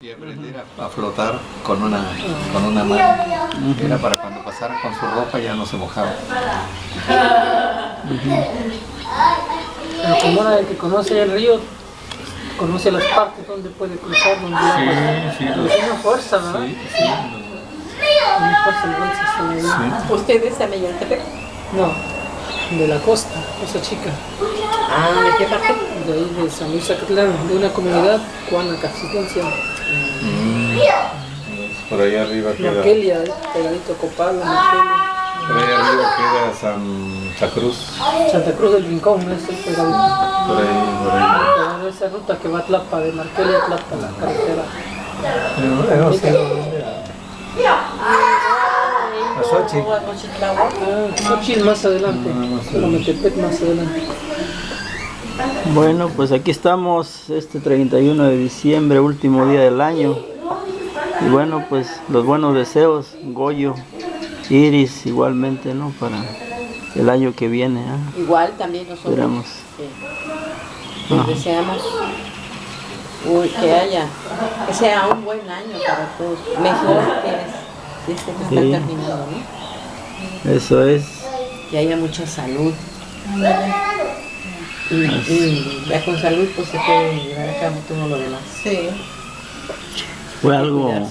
Y aprender a flotar con una mano. Era para cuando pasara con su ropa ya no se mojaba. Pero como ahora el que conoce el río, conoce las partes donde puede cruzar, donde tiene fuerza, ¿verdad? Sí. Tiene fuerza el bolso, Sí. ¿Usted es de Mayantepec? No, de la costa, esa chica. Ah, ¿de qué parte? De ahí de San Luis Acatlán, de una comunidad cubana, Caxicancia. Por ahí arriba queda. Marquelia, pegadito a Copala, Marquelia. Por ahí arriba queda Santa Cruz. Santa Cruz del Rincón, es el pegadito. Por ahí. Pero esa ruta que va a Tlapa, de Marquelia a Tlapa, la carretera. A Xochitl. Xochitl más adelante, Metepec más adelante. Bueno, pues aquí estamos este 31 de diciembre, último día del año. Y bueno, pues los buenos deseos, Goyo, Iris igualmente, ¿no? Para el año que viene. Igual también nosotros. Esperamos. Les deseamos que sea un buen año para todos. Mejor que este que está terminando, ¿no? Eso es. Que haya mucha salud. Y ya con salud pues se puede llevar a cabo todo lo demás. Sí. Fue algo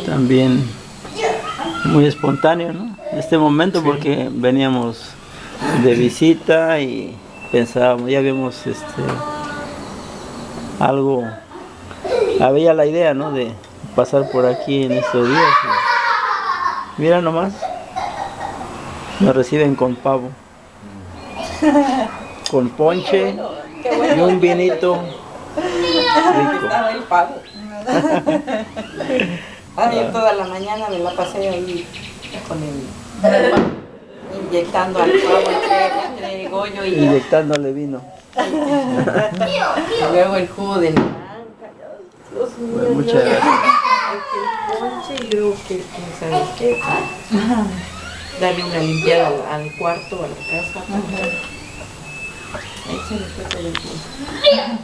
también muy espontáneo, ¿no? Este momento porque veníamos de visita y pensábamos, ya vimos algo, había la idea, ¿no? De pasar por aquí en estos días. Mira nomás, nos reciben con pavo, con ponche y un vinito rico. Estaba el pavo. Yo toda la mañana me la pasé ahí con inyectando al pavo entre Goyo y inyectándole vino. Y luego el jugo de naranja. Bueno, muchas gracias. El ponche y luego que ¿sabes qué? Darle una limpiada al cuarto, a la casa. Ahí se le fue todo el tiempo.